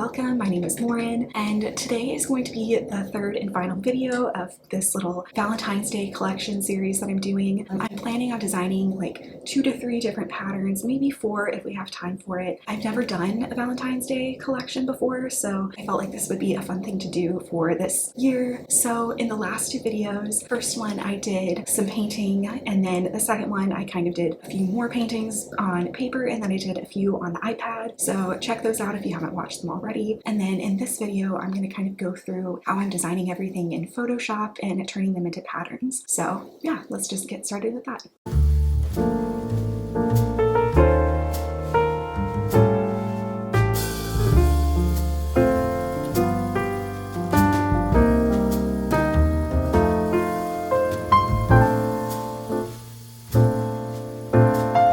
welcome. My name is Lauren, and today is going to be the third and final video of this little Valentine's Day collection series that I'm doing. I'm planning on designing like 2 to 3 different patterns, maybe 4 if we have time for it. I've never done a Valentine's Day collection before, so I felt like this would be a fun thing to do for this year. So in the last 2 videos, first one I did some painting, and then the second one I kind of did a few more paintings on paper, and then I did a few on the iPad. So check those out if you haven't watched them already. And then in this video, I'm going to kind of go through how I'm designing everything in Photoshop and turning them into patterns. So yeah, let's just get started with that.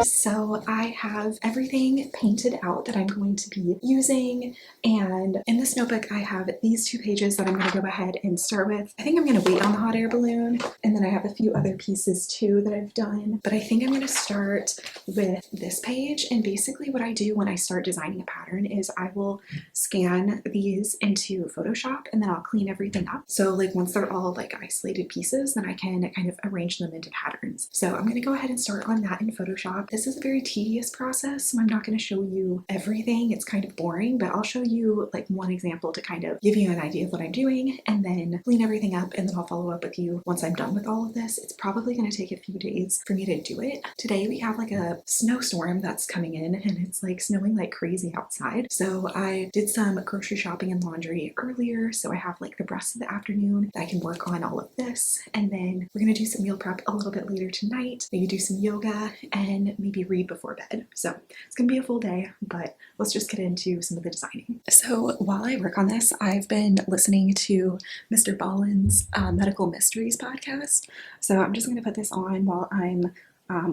So I have everything painted out that I'm going to be using, and in this notebook I have these 2 pages that I'm going to go ahead and start with. I think I'm going to wait on the hot air balloon, and then I have a few other pieces too that I've done, but I think I'm going to start with this page. And basically what I do when I start designing a pattern is I will scan these into Photoshop, and then I'll clean everything up. So like once they're all like isolated pieces, then I can kind of arrange them into patterns. So I'm going to go ahead and start on that in Photoshop. This is a very tedious process, so I'm not going to show you everything. It's kind of boring, but I'll show you like one example to kind of give you an idea of what I'm doing, and then clean everything up, and then I'll follow up with you once I'm done with all of this. It's probably going to take a few days for me to do it. Today we have like a snowstorm that's coming in, and it's like snowing like crazy outside. So I did some grocery shopping and laundry earlier, so I have like the rest of the afternoon that I can work on all of this, and then we're going to do some meal prep a little bit later tonight, maybe do some yoga and maybe read before bed. So it's gonna be a full day, but let's just get into some of the designing. So while I work on this, I've been listening to Mr. Ballin's Medical Mysteries podcast. So I'm just gonna put this on while I'm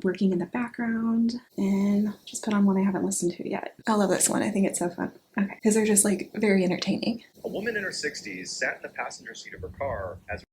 working in the background, and just put on one I haven't listened to yet. I love this one. I think it's so fun. Okay, because they're just like very entertaining. A woman in her 60s sat in the passenger seat of her car as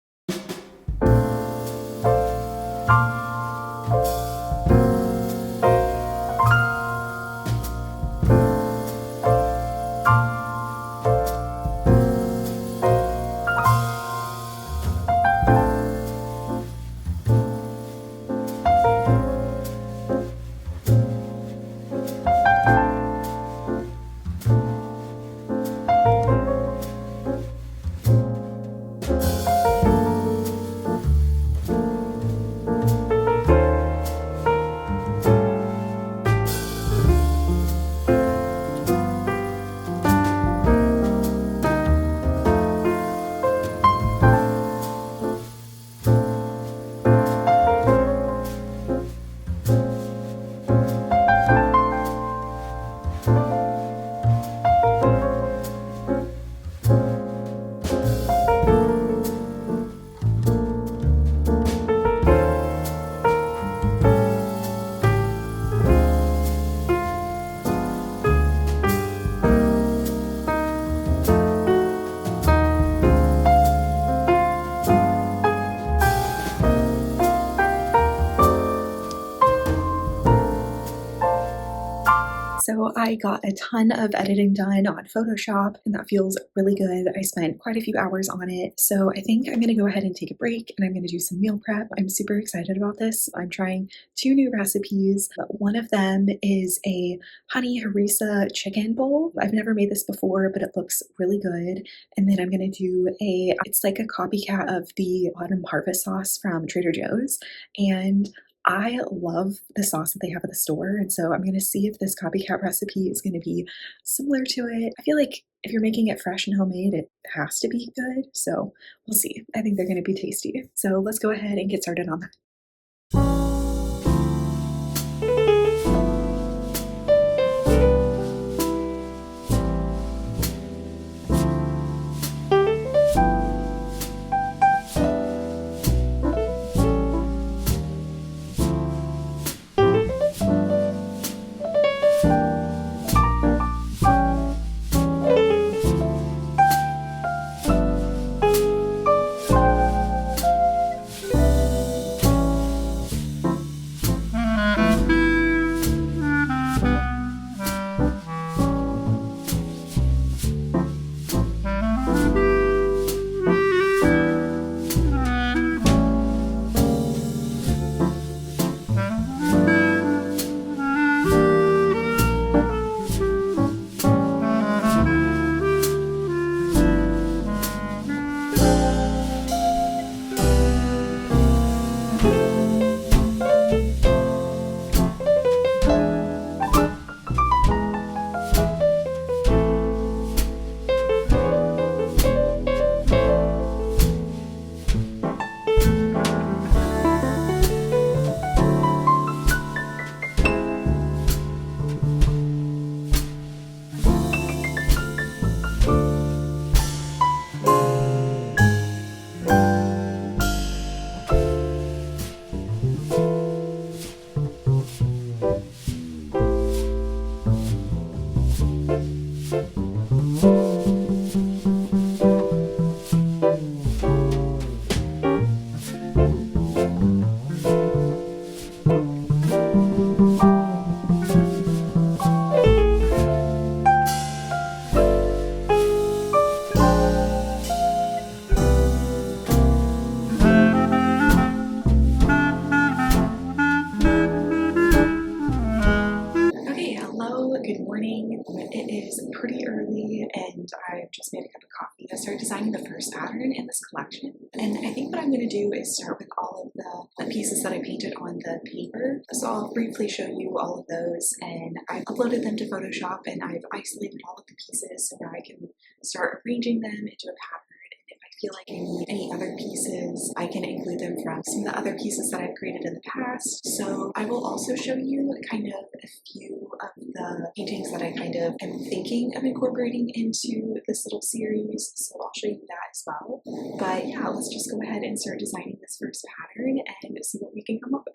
So I got a ton of editing done on Photoshop, and that feels really good. I spent quite a few hours on it. So I think I'm going to go ahead and take a break, and I'm going to do some meal prep. I'm super excited about this. I'm trying 2 new recipes. One of them is a honey harissa chicken bowl. I've never made this before, but it looks really good. And then I'm going to do it's like a copycat of the autumn harvest sauce from Trader Joe's. And I love the sauce that they have at the store, and so I'm going to see if this copycat recipe is going to be similar to it. I feel like if you're making it fresh and homemade, it has to be good, so we'll see. I think they're going to be tasty. So let's go ahead and get started on that. Okay, hello, good morning. It is pretty early and I've just made a cup of coffee to start designing the first pattern in this collection. And I think what I'm going to do is start with all of the pieces that I painted on the paper. So I'll briefly show you all of those, and I've uploaded them to Photoshop and I've isolated all of the pieces so that I can start arranging them into a pattern. Feel like I need any other pieces, I can include them from some of the other pieces that I've created in the past. So I will also show you kind of a few of the paintings that I kind of am thinking of incorporating into this little series. So I'll show you that as well. But yeah, let's just go ahead and start designing this first pattern and see what we can come up with.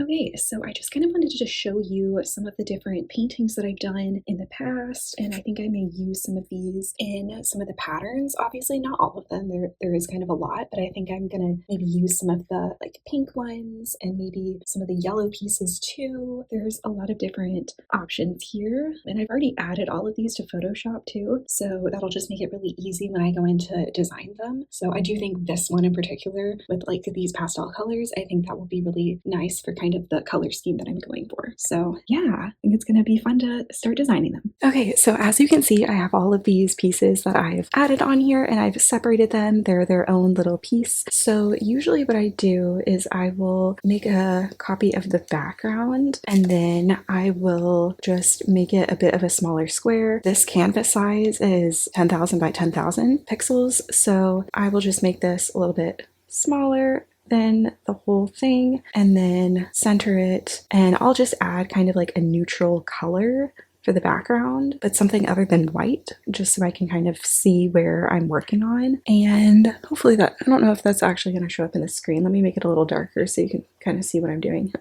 Okay, so I just kind of wanted to just show you some of the different paintings that I've done in the past, and I think I may use some of these in some of the patterns. Obviously not all of them, there is kind of a lot, but I think I'm gonna maybe use some of the like pink ones and maybe some of the yellow pieces too. There's a lot of different options here, and I've already added all of these to Photoshop too, so that'll just make it really easy when I go in to design them. So I do think this one in particular with like these pastel colors, I think that will be really nice for kind of the color scheme that I'm going for. So yeah, I think it's gonna be fun to start designing them. Okay, so as you can see, I have all of these pieces that I've added on here and I've separated them. They're their own little piece. So usually what I do is I will make a copy of the background and then I will just make it a bit of a smaller square. This canvas size is 10,000 by 10,000 pixels. So I will just make this a little bit smaller than the whole thing and then center it, and I'll just add kind of like a neutral color for the background, but something other than white, just so I can kind of see where I'm working on. And hopefully that, I don't know if that's actually going to show up in the screen. Let me make it a little darker so you can kind of see what I'm doing.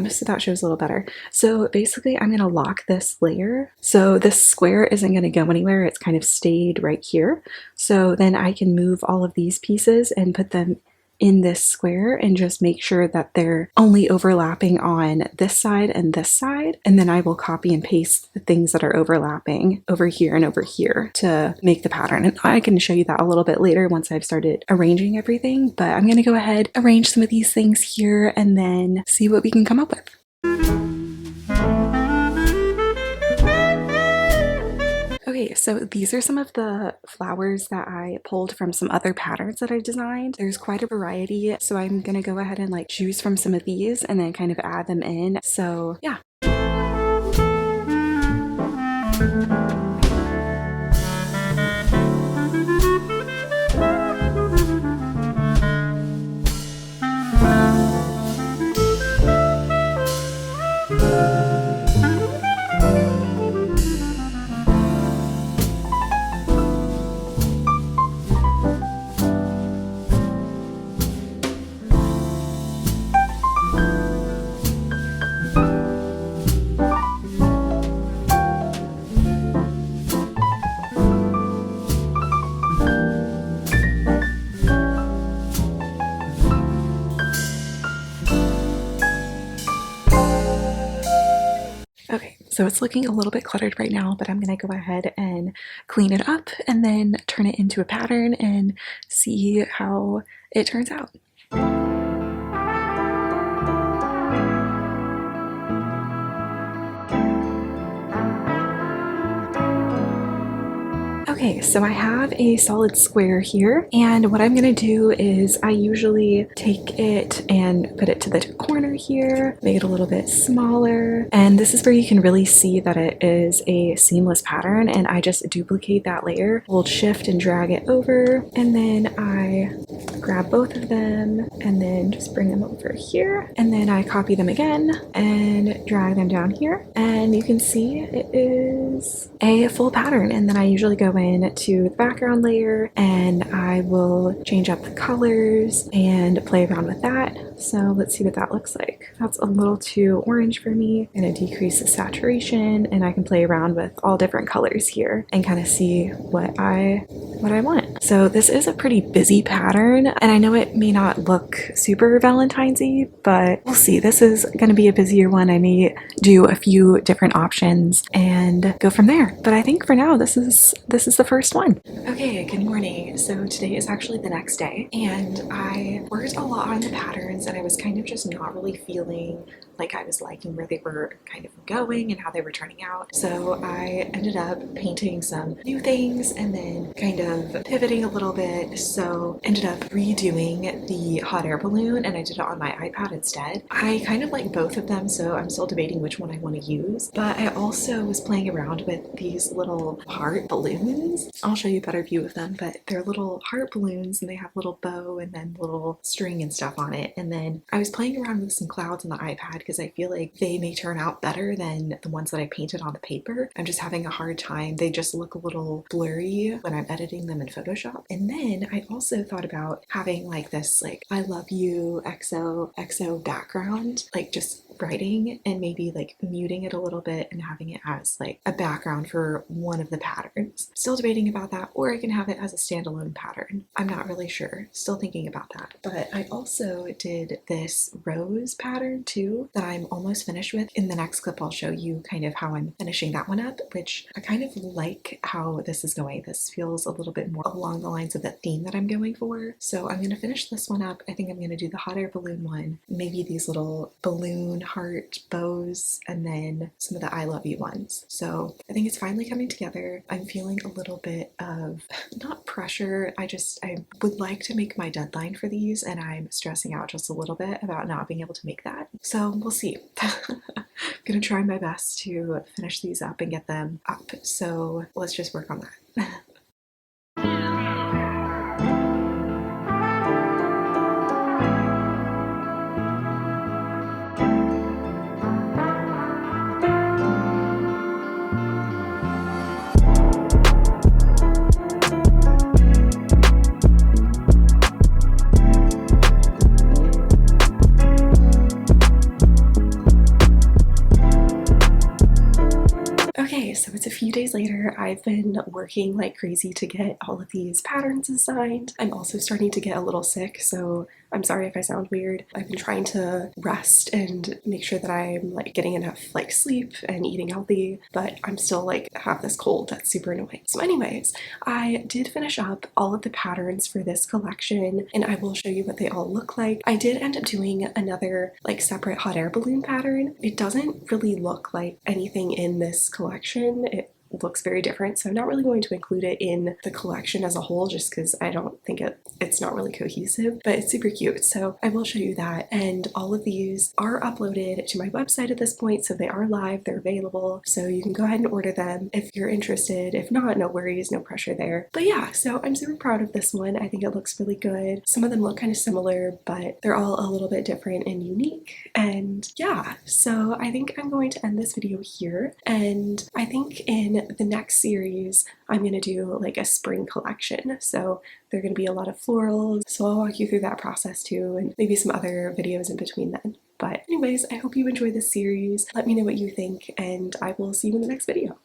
So that shows a little better. So basically I'm going to lock this layer. So this square isn't going to go anywhere. It's kind of stayed right here. So then I can move all of these pieces and put them in this square and just make sure that they're only overlapping on this side, and then I will copy and paste the things that are overlapping over here and over here to make the pattern. And I can show you that a little bit later once I've started arranging everything, but I'm going to go ahead, arrange some of these things here, and then see what we can come up with. Okay, so these are some of the flowers that I pulled from some other patterns that I designed. There's quite a variety, so I'm gonna go ahead and like choose from some of these and then kind of add them in. So yeah. Okay, so it's looking a little bit cluttered right now, but I'm gonna go ahead and clean it up and then turn it into a pattern and see how it turns out. Okay, so I have a solid square here, and what I'm gonna do is I usually take it and put it to the corner here, make it a little bit smaller, and this is where you can really see that it is a seamless pattern, and I just duplicate that layer, hold shift and drag it over, and then I grab both of them and then just bring them over here, and then I copy them again and drag them down here, and you can see it is a full pattern. And then I usually go in in to the background layer and I will change up the colors and play around with that. So let's see what that looks like. That's a little too orange for me. I'm gonna decrease the saturation and I can play around with all different colors here and kind of see what I want. So this is a pretty busy pattern and I know it may not look super Valentine's-y, but we'll see. This is gonna be a busier one. I may do a few different options and go from there. But I think for now, this is the first one. Okay, good morning. So today is actually the next day and I worked a lot on the patterns and I was kind of just not really feeling like I was liking where they were kind of going and how they were turning out. So I ended up painting some new things and then kind of pivoting a little bit. So ended up redoing the hot air balloon and I did it on my iPad instead. I kind of like both of them, so I'm still debating which one I want to use. But I also was playing around with these little heart balloons. I'll show you a better view of them, but they're little heart balloons and they have little bow and then little string and stuff on it. And then I was playing around with some clouds on the iPad because I feel like they may turn out better than the ones that I painted on the paper. I'm just having a hard time. They just look a little blurry when I'm editing them in Photoshop. And then I also thought about having like this like I love you XO background, like just writing and maybe like muting it a little bit and having it as like a background for one of the patterns. Still debating about that, or I can have it as a standalone pattern. I'm not really sure. Still thinking about that. But I also did this rose pattern too that I'm almost finished with. In the next clip, I'll show you kind of how I'm finishing that one up, which I kind of like how this is going. This feels a little bit more along the lines of the theme that I'm going for. So I'm going to finish this one up. I think I'm going to do the hot air balloon one, maybe these little balloon heart bows, and then some of the I love you ones. So I think it's finally coming together. I'm feeling a little bit of not pressure. I would like to make my deadline for these and I'm stressing out just a little bit about not being able to make that. So we'll see. I'm gonna try my best to finish these up and get them up. So let's just work on that. Okay, so it's a few days later. I've been working like crazy to get all of these patterns assigned. I'm also starting to get a little sick, so I'm sorry if I sound weird. I've been trying to rest and make sure that I'm like getting enough like sleep and eating healthy, but I'm still like have this cold that's super annoying. So anyways, I did finish up all of the patterns for this collection and I will show you what they all look like. I did end up doing another like separate hot air balloon pattern. It doesn't really look like anything in this collection. It looks very different, so I'm not really going to include it in the collection as a whole just because I don't think it's not really cohesive, but it's super cute, so I will show you that. And all of these are uploaded to my website at this point, so they are live, they're available, so you can go ahead and order them if you're interested. If not, no worries, no pressure there. But yeah, so I'm super proud of this one. I think it looks really good. Some of them look kind of similar, but they're all a little bit different and unique. And yeah, so I think I'm going to end this video here, and I think in the next series I'm going to do like a spring collection, so they're going to be a lot of florals, so I'll walk you through that process too and maybe some other videos in between then. But anyways, I hope you enjoy this series. Let me know what you think and I will see you in the next video.